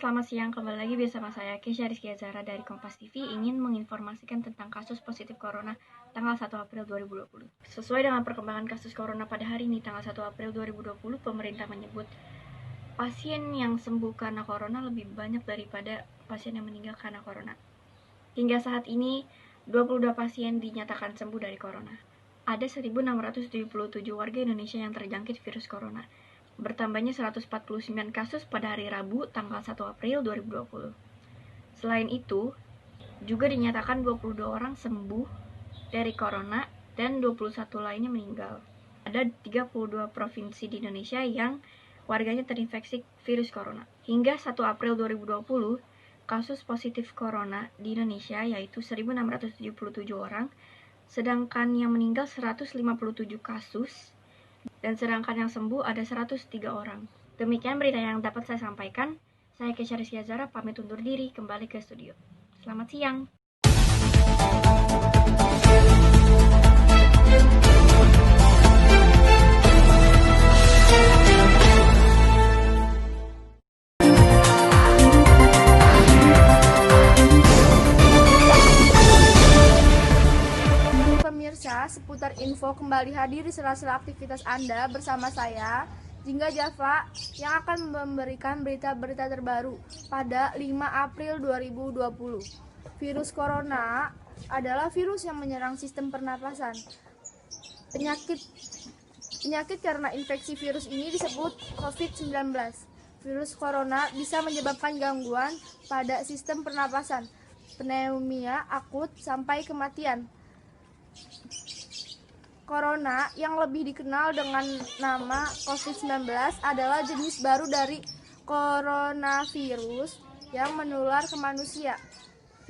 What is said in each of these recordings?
selamat siang. Kembali lagi bersama saya, Kesha Rizky Azhara dari Kompas TV, ingin menginformasikan tentang kasus positif Corona tanggal 1 April 2020. Sesuai dengan perkembangan kasus Corona pada hari ini, tanggal 1 April 2020, pemerintah menyebut pasien yang sembuh karena Corona lebih banyak daripada pasien yang meninggal karena Corona. Hingga saat ini, 22 pasien dinyatakan sembuh dari Corona. Ada 1.677 warga Indonesia yang terjangkit virus Corona. Bertambahnya 149 kasus pada hari Rabu tanggal 1 April 2020. Selain itu, juga dinyatakan 22 orang sembuh dari Corona dan 21 lainnya meninggal. Ada 32 provinsi di Indonesia yang warganya terinfeksi virus Corona. Hingga 1 April 2020, kasus positif Corona di Indonesia yaitu 1.677 orang, sedangkan yang meninggal 157 kasus, dan sedangkan yang sembuh ada 103 orang. Demikian berita yang dapat saya sampaikan. Saya Kesha Rizky Azhara, pamit undur diri, kembali ke studio. Selamat siang. Pemirsa, seputar info kembali hadir di sela-sela aktivitas Anda bersama saya, Jingga Java, yang akan memberikan berita-berita terbaru pada 5 April 2020. Virus Corona adalah virus yang menyerang sistem pernapasan. Penyakit karena infeksi virus ini disebut COVID-19. Virus Corona bisa menyebabkan gangguan pada sistem pernapasan, pneumonia akut sampai kematian. Corona yang lebih dikenal dengan nama COVID-19 adalah jenis baru dari coronavirus yang menular ke manusia.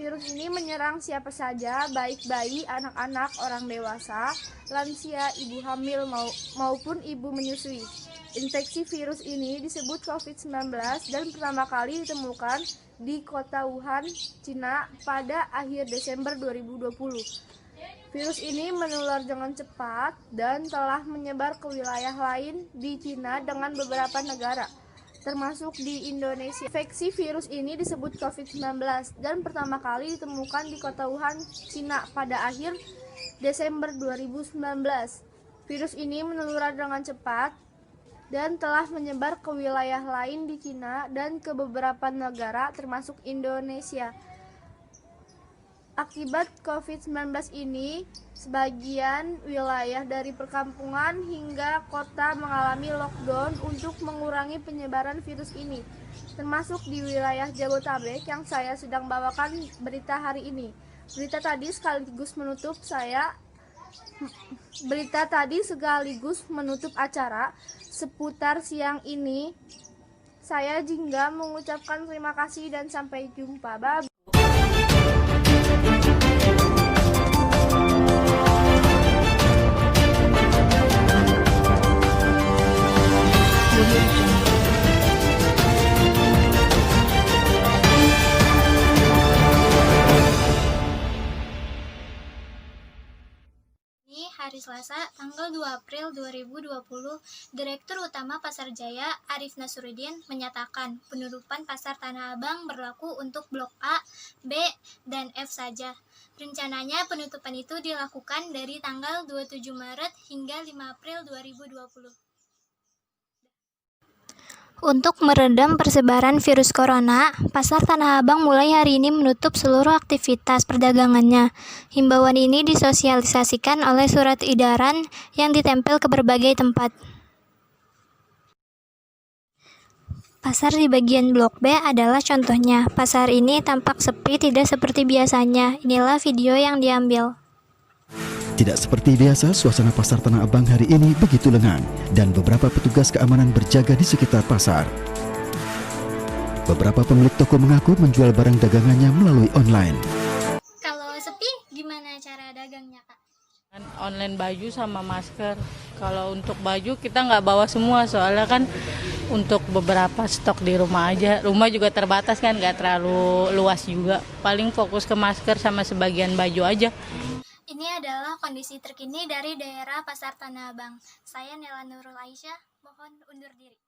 Virus ini menyerang siapa saja, baik bayi, anak-anak, orang dewasa, lansia, ibu hamil maupun ibu menyusui. Infeksi virus ini disebut COVID-19 dan pertama kali ditemukan di kota Wuhan, Cina pada akhir Desember 2020. Virus ini menular dengan cepat dan telah menyebar ke wilayah lain di Cina dengan beberapa negara, termasuk di Indonesia. Infeksi virus ini disebut COVID-19 dan pertama kali ditemukan di kota Wuhan, Cina pada akhir Desember 2019. Virus ini menular dengan cepat dan telah menyebar ke wilayah lain di Cina dan ke beberapa negara, termasuk Indonesia. Akibat COVID-19 ini, sebagian wilayah dari perkampungan hingga kota mengalami lockdown untuk mengurangi penyebaran virus ini, termasuk di wilayah Jabodetabek yang saya sedang bawakan berita hari ini. Berita tadi sekaligus menutup acara seputar siang ini. Saya Jingga mengucapkan terima kasih dan sampai jumpa. Bye. Hari Selasa, tanggal 2 April 2020, Direktur Utama Pasar Jaya, Arif Nasruddin, menyatakan penutupan Pasar Tanah Abang berlaku untuk Blok A, B, dan F saja. Rencananya penutupan itu dilakukan dari tanggal 27 Maret hingga 5 April 2020. Untuk meredam persebaran virus corona, Pasar Tanah Abang mulai hari ini menutup seluruh aktivitas perdagangannya. Himbauan ini disosialisasikan oleh surat edaran yang ditempel ke berbagai tempat. Pasar di bagian Blok B adalah contohnya. Pasar ini tampak sepi, tidak seperti biasanya. Inilah video yang diambil. Tidak seperti biasa, suasana Pasar Tanah Abang hari ini begitu lengang dan beberapa petugas keamanan berjaga di sekitar pasar. Beberapa pemilik toko mengaku menjual barang dagangannya melalui online. Kalau sepi, gimana cara dagangnya, Kak? Online baju sama masker. Kalau untuk baju kita nggak bawa semua, soalnya kan untuk beberapa stok di rumah aja. Rumah juga terbatas kan, nggak terlalu luas juga. Paling fokus ke masker sama sebagian baju aja. Ini adalah kondisi terkini dari daerah Pasar Tanah Abang. Saya Nela Nurul Aisyah, mohon undur diri.